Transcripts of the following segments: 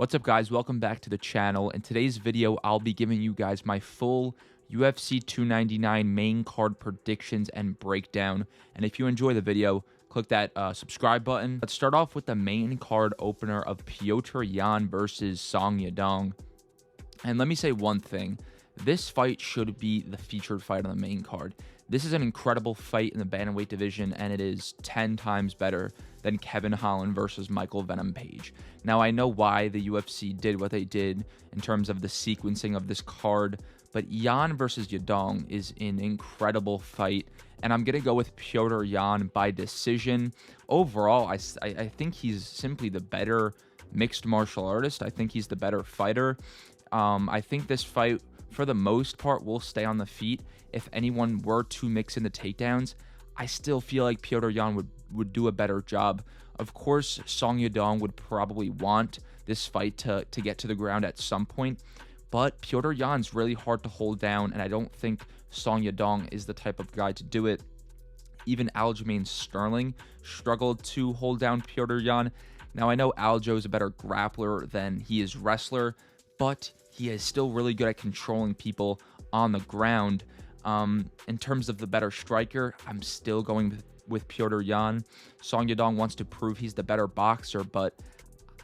What's up, guys? Welcome back to the channel. In today's video, I'll be giving you guys my full UFC 299 main card predictions and breakdown. And if you enjoy the video, click that subscribe button. Let's start off with the main card opener of Petr Yan versus Song Yadong. And let me say one thing. This fight should be the featured fight on the main card. This is an incredible fight in the bantamweight division, and it is 10 times better than Kevin Holland versus Michael Venom Page. Now, I know why the UFC did what they did in terms of the sequencing of this card, but Yan versus Yadong is an incredible fight, and I'm going to go with Petr Yan by decision. Overall, I think he's simply the better mixed martial artist. I think he's the better fighter. I think this fight, for the most part, will stay on the feet. If anyone were to mix in the takedowns, I still feel like Petr Yan would do a better job. Of course, Song Yadong would probably want this fight to get to the ground at some point, but Petr Yan's really hard to hold down, and I don't think Song Yadong is the type of guy to do it. Even Aljamain Sterling struggled to hold down Petr Yan. Now, I know Aljo is a better grappler than he is wrestler, but he is still really good at controlling people on the ground. In terms of the better striker, I'm still going with Petr Yan. Song Yadong wants to prove he's the better boxer, but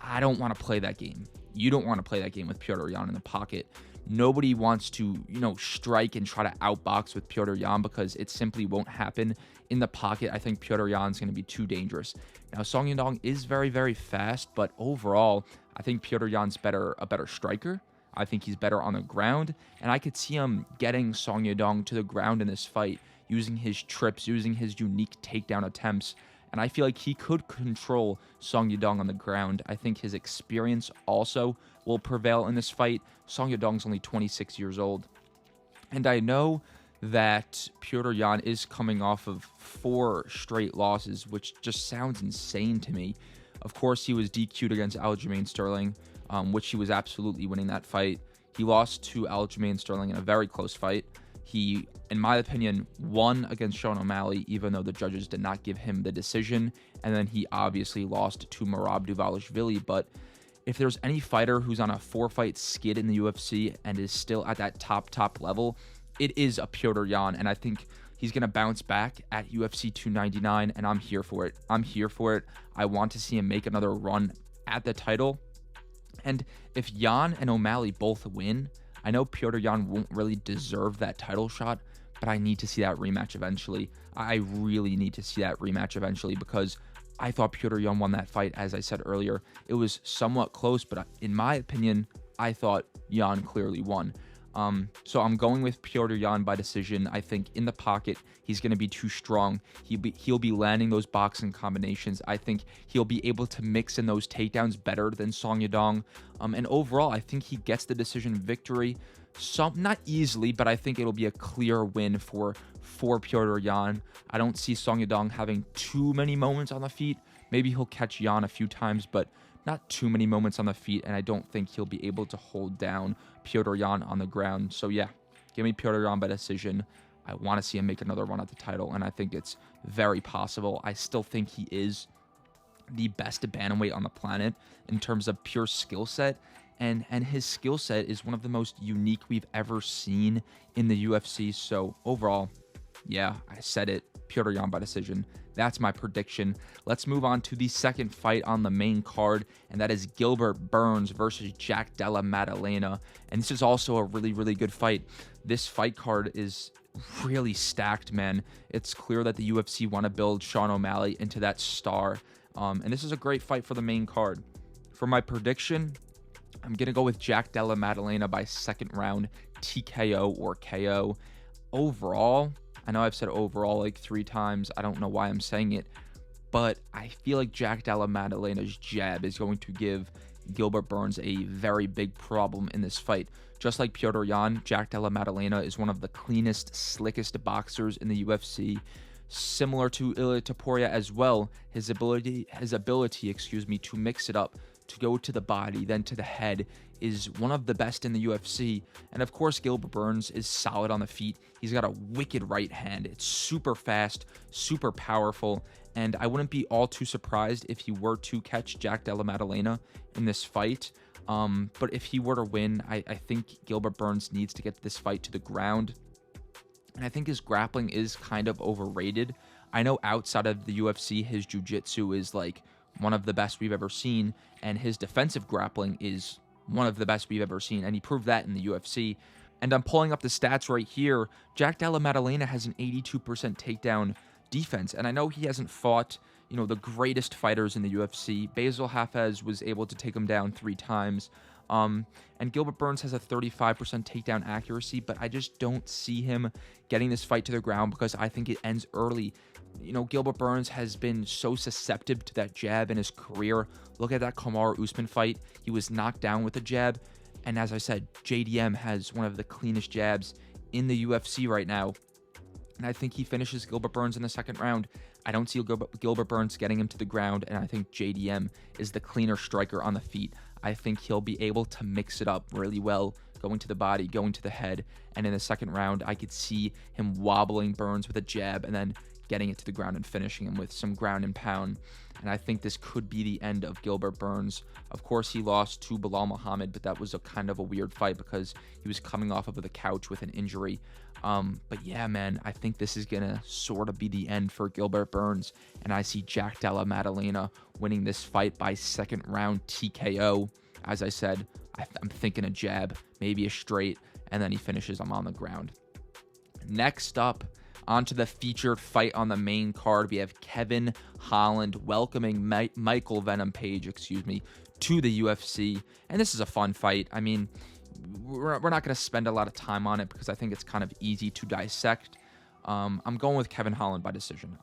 I don't want to play that game. You don't want to play that game with Petr Yan in the pocket. Nobody wants to, strike and try to outbox with Petr Yan because it simply won't happen in the pocket. I think Petr Yan's going to be too dangerous. Now, Song Yadong is very, very fast, but overall, I think Petr Yan's a better striker. I think he's better on the ground, and I could see him getting Song Yadong to the ground in this fight, using his trips, using his unique takedown attempts, and I feel like he could control Song Yadong on the ground. I think his experience also will prevail in this fight. Song Yadong's only 26 years old, and I know that Petr Yan is coming off of 4 straight losses, which just sounds insane to me. Of course, he was DQ'd against Aljamain Sterling, which he was absolutely winning that fight. He lost to Aljamain Sterling in a very close fight. He, in my opinion, won against Sean O'Malley, even though the judges did not give him the decision. And then he obviously lost to Merab Dvalishvili. But if there's any fighter who's on a 4-fight skid in the UFC and is still at that top level, it is a Petr Yan. And I think he's going to bounce back at UFC 299, and I'm here for it. I'm here for it. I want to see him make another run at the title. And if Yan and O'Malley both win, I know Petr Yan won't really deserve that title shot, but I need to see that rematch eventually. I really need to see that rematch eventually because I thought Petr Yan won that fight. As I said earlier, it was somewhat close, but in my opinion, I thought Yan clearly won. So I'm going with Petr Yan by decision. I think in the pocket, he's going to be too strong. He'll be landing those boxing combinations. I think he'll be able to mix in those takedowns better than Song Yadong. And overall, I think he gets the decision victory. Not easily, but I think it'll be a clear win for Petr Yan. I don't see Song Yadong having too many moments on the feet. Maybe he'll catch Yan a few times, but not too many moments on the feet, and I don't think he'll be able to hold down Petr Yan on the ground. So yeah, give me Petr Yan by decision. I want to see him make another run at the title, and I think it's very possible. I still think he is the best bantamweight on the planet in terms of pure skill set, and his skill set is one of the most unique we've ever seen in the UFC. So overall, yeah, I said it, Petr Yan by decision. That's my prediction. Let's move on to the second fight on the main card, and that is Gilbert Burns versus Jack Della Maddalena. And this is also a really, really good fight. This fight card is really stacked, man. It's clear that the UFC want to build Sean O'Malley into that star. And this is a great fight for the main card. For my prediction, I'm going to go with Jack Della Maddalena by second round TKO or KO. Overall, I know I've said overall like 3 times. I don't know why I'm saying it, but I feel like Jack Della Maddalena's jab is going to give Gilbert Burns a very big problem in this fight. Just like Petr Yan, Jack Della Maddalena is one of the cleanest, slickest boxers in the UFC. Similar to Ilia Topuria as well, his ability, to mix it up, to go to the body, then to the head, is one of the best in the UFC. And of course, Gilbert Burns is solid on the feet. He's got a wicked right hand. It's super fast, super powerful, and I wouldn't be all too surprised if he were to catch Jack Della Maddalena in this fight. But if he were to win, I think Gilbert Burns needs to get this fight to the ground. And I think his grappling is kind of overrated. I know outside of the UFC, his jiu-jitsu is like one of the best we've ever seen, and his defensive grappling is one of the best we've ever seen, and he proved that in the UFC. And I'm pulling up the stats right here. Jack Della Maddalena has an 82% takedown defense, and I know he hasn't fought, the greatest fighters in the UFC. Basil Hafez was able to take him down 3 times. And Gilbert Burns has a 35% takedown accuracy, but I just don't see him getting this fight to the ground because I think it ends early. Gilbert Burns has been so susceptible to that jab in his career. Look at that Kamaru Usman fight. He was knocked down with a jab. And as I said, JDM has one of the cleanest jabs in the UFC right now. And I think he finishes Gilbert Burns in the second round. I don't see Gilbert Burns getting him to the ground, and I think JDM is the cleaner striker on the feet. I think he'll be able to mix it up really well, going to the body, going to the head, and in the second round, I could see him wobbling Burns with a jab and then getting it to the ground and finishing him with some ground and pound. And I think this could be the end of Gilbert Burns. Of course, he lost to Bilal Muhammad, but that was a kind of a weird fight because he was coming off of the couch with an injury. But yeah, man, I think this is going to sort of be the end for Gilbert Burns. And I see Jack Della Maddalena winning this fight by second round TKO. As I said, I'm thinking a jab, maybe a straight, and then he finishes him on the ground. Next up, onto the featured fight on the main card, we have Kevin Holland welcoming Michael Venom Page, to the UFC. And this is a fun fight. I mean, we're not going to spend a lot of time on it because I think it's kind of easy to dissect. I'm going with Kevin Holland by decision.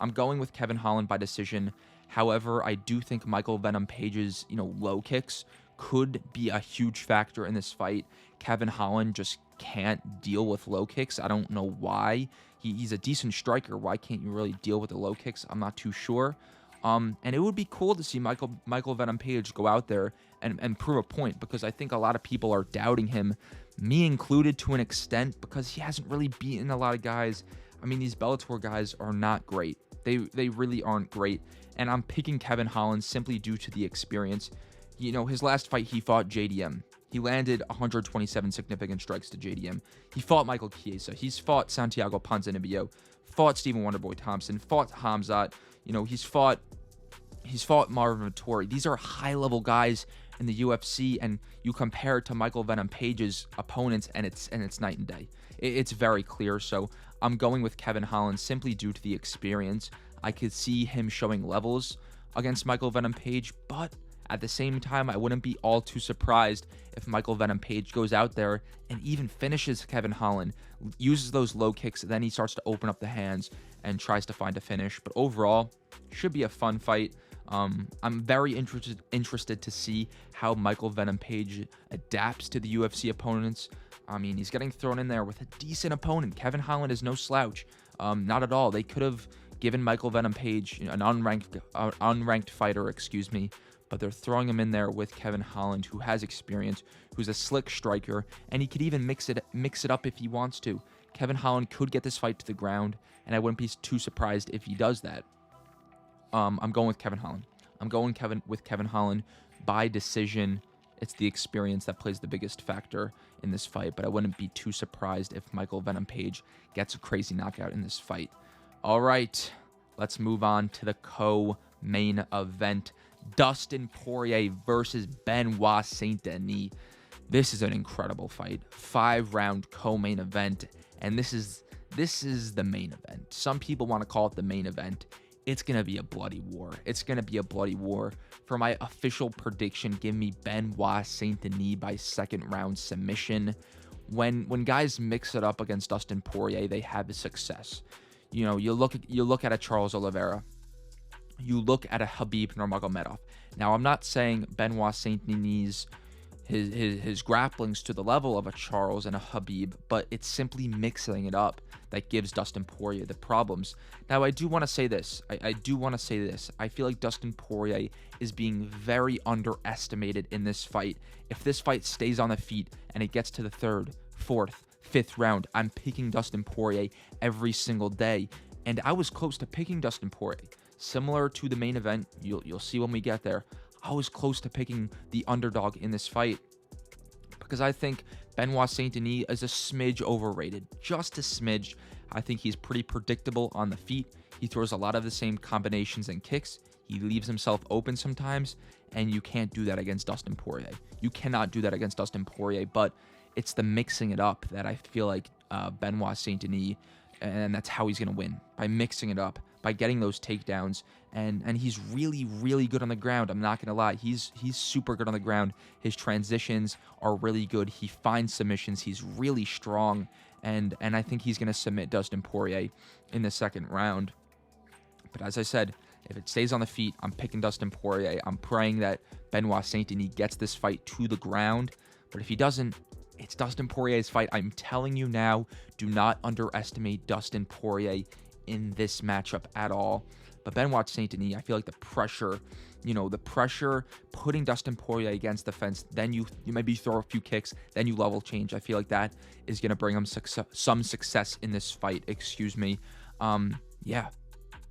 However, I do think Michael Venom Page's, low kicks could be a huge factor in this fight. Kevin Holland just can't deal with low kicks. I don't know why. He's a decent striker. Why can't you really deal with the low kicks? I'm not too sure. And it would be cool to see Michael Venom Page go out there and prove a point, because I think a lot of people are doubting him, me included to an extent, because he hasn't really beaten a lot of guys. I mean, these Bellator guys are not great. They really aren't great. And I'm picking Kevin Holland simply due to the experience. His last fight, he fought JDM. He landed 127 significant strikes to JDM. He fought Michael Chiesa. He's fought Santiago Ponzinibbio, fought Stephen Wonderboy Thompson, fought Hamzat. He's fought Marvin Vettori. These are high-level guys in the UFC, and you compare it to Michael Venom Page's opponents, and it's night and day. It's very clear. So I'm going with Kevin Holland simply due to the experience. I could see him showing levels against Michael Venom Page, but at the same time, I wouldn't be all too surprised if Michael Venom Page goes out there and even finishes Kevin Holland, uses those low kicks, then he starts to open up the hands and tries to find a finish. But overall, should be a fun fight. I'm very interested to see how Michael Venom Page adapts to the UFC opponents. I mean, he's getting thrown in there with a decent opponent. Kevin Holland is no slouch. Not at all. They could have given Michael Venom Page an unranked fighter, but they're throwing him in there with Kevin Holland, who has experience, who's a slick striker, and he could even mix it up if he wants to. Kevin Holland could get this fight to the ground, and I wouldn't be too surprised if he does that. I'm going with Kevin Holland. with Kevin Holland by decision. It's the experience that plays the biggest factor in this fight, but I wouldn't be too surprised if Michael Venom Page gets a crazy knockout in this fight. All right, let's move on to the co-main event. Dustin Poirier versus Benoit Saint-Denis. This is an incredible fight. 5-round co-main event, and this is the main event. Some people want to call it the main event. It's going to be a bloody war. For my official prediction, give me Benoit Saint-Denis by second round submission. When guys mix it up against Dustin Poirier, they have a success. You look at a Charles Oliveira. You look at a Khabib Nurmagomedov. Now, I'm not saying Benoit Saint-Denis, his grappling's to the level of a Charles and a Khabib, but it's simply mixing it up that gives Dustin Poirier the problems. Now, I do want to say this. I feel like Dustin Poirier is being very underestimated in this fight. If this fight stays on the feet and it gets to the third, fourth, fifth round, I'm picking Dustin Poirier every single day. And I was close to picking Dustin Poirier. Similar to the main event, you'll see when we get there. I was close to picking the underdog in this fight. because I think Benoit Saint Denis is a smidge overrated, just a smidge. I think he's pretty predictable on the feet. He throws a lot of the same combinations and kicks. He leaves himself open sometimes, and you can't do that against Dustin Poirier. You cannot do that against Dustin Poirier, but it's the mixing it up that I feel like Benoit Saint Denis, and that's how he's going to win, by mixing it up, by getting those takedowns, and he's really, really good on the ground. I'm not going to lie. He's super good on the ground. His transitions are really good. He finds submissions. He's really strong, and I think he's going to submit Dustin Poirier in the second round. But as I said, if it stays on the feet, I'm picking Dustin Poirier. I'm praying that Benoit Saint Denis gets this fight to the ground. But if he doesn't, it's Dustin Poirier's fight. I'm telling you now, do not underestimate Dustin Poirier in this matchup at all. But Benoit Saint Denis, I feel like the pressure, putting Dustin Poirier against the fence, then you maybe throw a few kicks, then you level change. I feel like that is going to bring him some success in this fight. Yeah,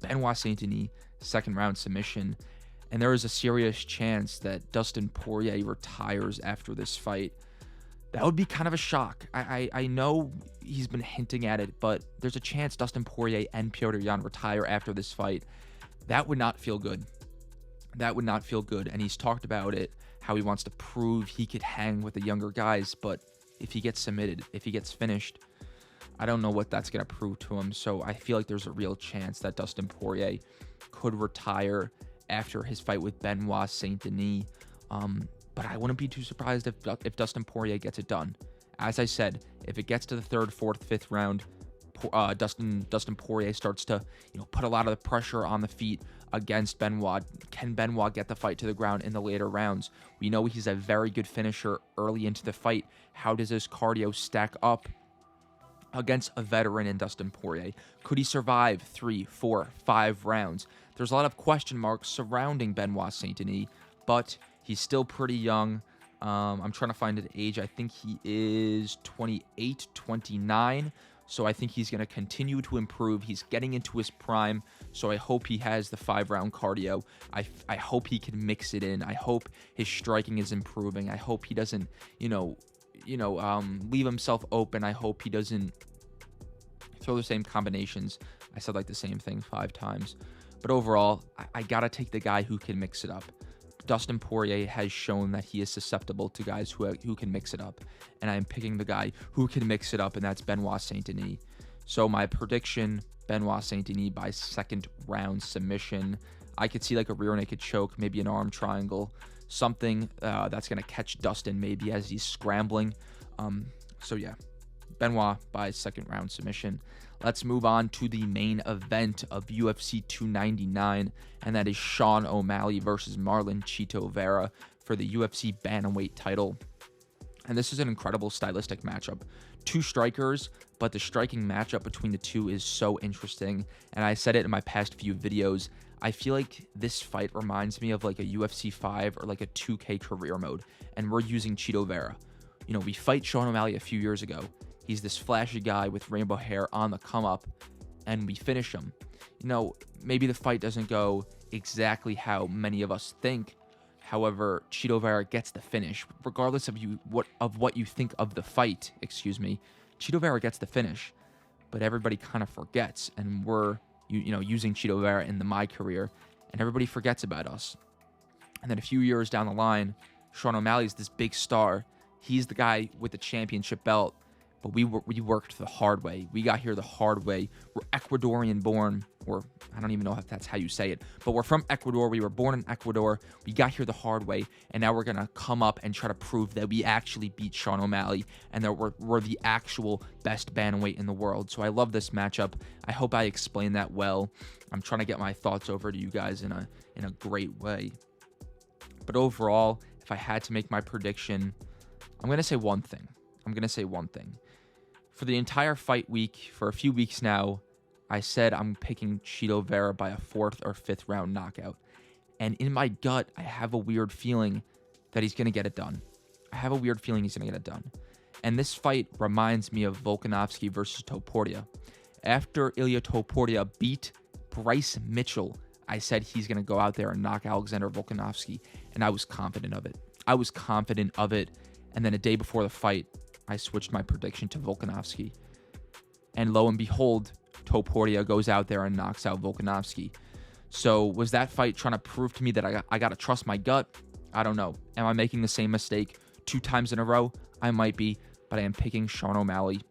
Benoit Saint Denis, second round submission. And there is a serious chance that Dustin Poirier retires after this fight. That would be kind of a shock. I know he's been hinting at it, but there's a chance Dustin Poirier and Petr Yan retire after this fight. That would not feel good. That would not feel good. And he's talked about it, how he wants to prove he could hang with the younger guys. But if he gets submitted, if he gets finished, I don't know what that's going to prove to him. So I feel like there's a real chance that Dustin Poirier could retire after his fight with Benoit Saint Denis. But I wouldn't be too surprised if Dustin Poirier gets it done. As I said, if it gets to the third, fourth, fifth round, Dustin Poirier starts to put a lot of the pressure on the feet against Benoit. Can Benoit get the fight to the ground in the later rounds? We know he's a very good finisher early into the fight. How does his cardio stack up against a veteran in Dustin Poirier? Could he survive 3, 4, 5 rounds? There's a lot of question marks surrounding Benoit Saint Denis, but he's still pretty young. I'm trying to find an age. I think he is 28, 29. So I think he's going to continue to improve. He's getting into his prime. So I hope he has the 5-round cardio. I hope he can mix it in. I hope his striking is improving. I hope he doesn't, leave himself open. I hope he doesn't throw the same combinations. I said like the same thing 5 times. But overall, I got to take the guy who can mix it up. Dustin Poirier has shown that he is susceptible to guys who can mix it up. And I'm picking the guy who can mix it up, and that's Benoit Saint Denis. So my prediction, Benoit Saint Denis by second round submission. I could see like a rear naked choke, maybe an arm triangle, something that's going to catch Dustin maybe as he's scrambling. So yeah, Benoit by second round submission. Let's move on to the main event of UFC 299, and that is Sean O'Malley versus Marlon Chito Vera for the UFC Bantamweight title. And this is an incredible stylistic matchup. 2 strikers, but the striking matchup between the two is so interesting. And I said it in my past few videos. I feel like this fight reminds me of like a UFC 5 or like a 2K career mode, and we're using Chito Vera. We fight Sean O'Malley a few years ago. He's this flashy guy with rainbow hair on the come up, and we finish him. Maybe the fight doesn't go exactly how many of us think. However, Chito Vera gets the finish, regardless of what you think of the fight. Chito Vera gets the finish, but everybody kind of forgets, and we're using Chito Vera in my career, and everybody forgets about us. And then a few years down the line, Sean O'Malley's this big star. He's the guy with the championship belt. But we worked the hard way. We got here the hard way. We're Ecuadorian born, or I don't even know if that's how you say it, but we're from Ecuador. We were born in Ecuador. We got here the hard way, and now we're going to come up and try to prove that we actually beat Sean O'Malley and that we're the actual best bantamweight in the world. So I love this matchup. I hope I explained that well. I'm trying to get my thoughts over to you guys in a great way. But overall, if I had to make my prediction, I'm going to say one thing. For the entire fight week, for a few weeks now, I said I'm picking Chito Vera by a 4th or 5th round knockout. And in my gut, I have a weird feeling that he's going to get it done. And this fight reminds me of Volkanovski versus Topuria. After Ilia Topuria beat Bryce Mitchell, I said he's going to go out there and knock Alexander Volkanovski, and I was confident of it. And then a day before the fight, I switched my prediction to Volkanovski. And lo and behold, Topuria goes out there and knocks out Volkanovski. So was that fight trying to prove to me that I got to trust my gut? I don't know. Am I making the same mistake 2 times in a row? I might be, but I am picking Sean O'Malley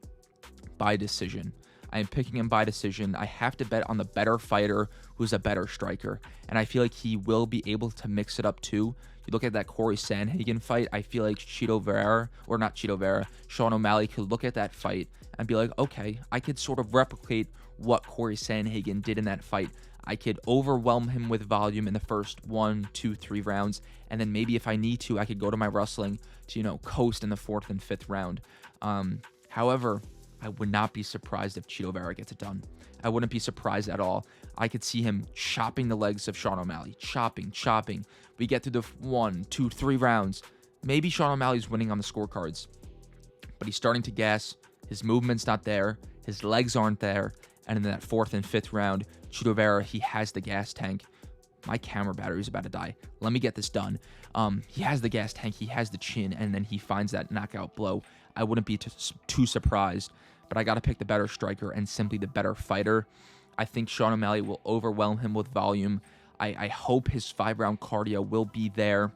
by decision. I am picking him by decision. I have to bet on the better fighter who's a better striker. And I feel like he will be able to mix it up too. You look at that Corey Sandhagen fight, I feel like Sean O'Malley could look at that fight and be like, okay, I could sort of replicate what Corey Sandhagen did in that fight. I could overwhelm him with volume in the first 1, 2, 3 rounds. And then maybe if I need to, I could go to my wrestling to, coast in the 4th and 5th round. However, I would not be surprised if Chito Vera gets it done. I wouldn't be surprised at all. I could see him chopping the legs of Sean O'Malley. Chopping. We get through the 1, 2, 3 rounds. Maybe Sean O'Malley's winning on the scorecards. But he's starting to gas. His movement's not there. His legs aren't there. And in that 4th and 5th round, Chito Vera, he has the gas tank. My camera battery is about to die. Let me get this done. He has the gas tank. He has the chin. And then he finds that knockout blow. I wouldn't be too surprised. But I got to pick the better striker and simply the better fighter. I think Sean O'Malley will overwhelm him with volume. I hope his 5-round cardio will be there.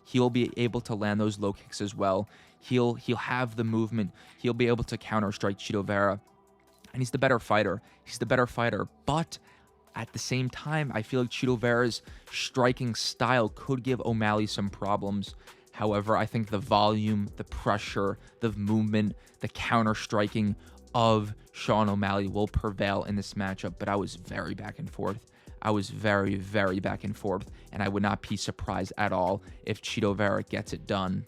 He'll be able to land those low kicks as well. He'll have the movement. He'll be able to counter-strike Chito Vera. And he's the better fighter. But at the same time, I feel like Chito Vera's striking style could give O'Malley some problems. However, I think the volume, the pressure, the movement, the counter-striking of Sean O'Malley will prevail in this matchup. But I was very back and forth. Very back and forth. And I would not be surprised at all if Chito Vera gets it done.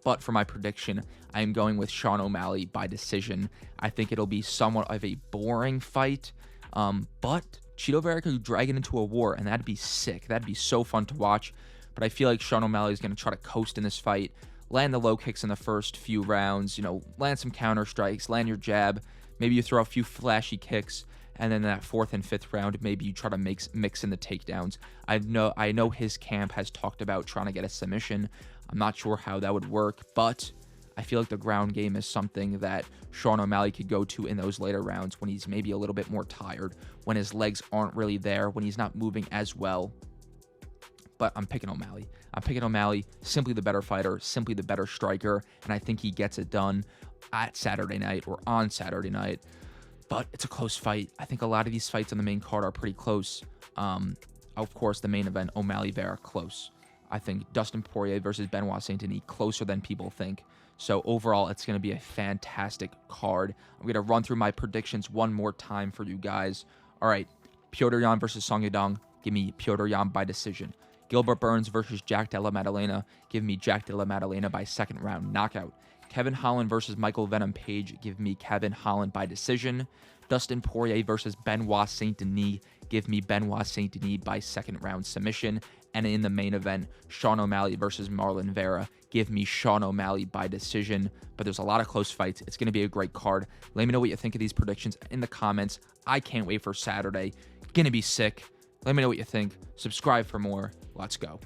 But for my prediction, I am going with Sean O'Malley by decision. I think it'll be somewhat of a boring fight. But Chito Vera could drag it into a war, and that'd be sick. That'd be so fun to watch. But I feel like Sean O'Malley is going to try to coast in this fight, land the low kicks in the first few rounds, land some counter strikes, land your jab. Maybe you throw a few flashy kicks, and then in that 4th and 5th round, maybe you try to mix in the takedowns. I know his camp has talked about trying to get a submission. I'm not sure how that would work, but I feel like the ground game is something that Sean O'Malley could go to in those later rounds when he's maybe a little bit more tired, when his legs aren't really there, when he's not moving as well. But I'm picking O'Malley. Simply the better fighter, simply the better striker, and I think he gets it done at Saturday night or on Saturday night. But it's a close fight. I think a lot of these fights on the main card are pretty close. Of course, the main event, O'Malley-Vera, close. I think Dustin Poirier versus Benoit Saint-Denis, closer than people think. So overall, it's going to be a fantastic card. I'm going to run through my predictions one more time for you guys. All right, Petr Yan versus Song Yadong. Give me Petr Yan by decision. Gilbert Burns versus Jack Della Maddalena. Give me Jack Della Maddalena by 2nd round knockout. Kevin Holland versus Michael Venom Page. Give me Kevin Holland by decision. Dustin Poirier versus Benoit Saint-Denis. Give me Benoit Saint-Denis by 2nd round submission. And in the main event, Sean O'Malley versus Marlon Vera. Give me Sean O'Malley by decision. But there's a lot of close fights. It's going to be a great card. Let me know what you think of these predictions in the comments. I can't wait for Saturday. Going to be sick. Let me know what you think. Subscribe for more. Let's go.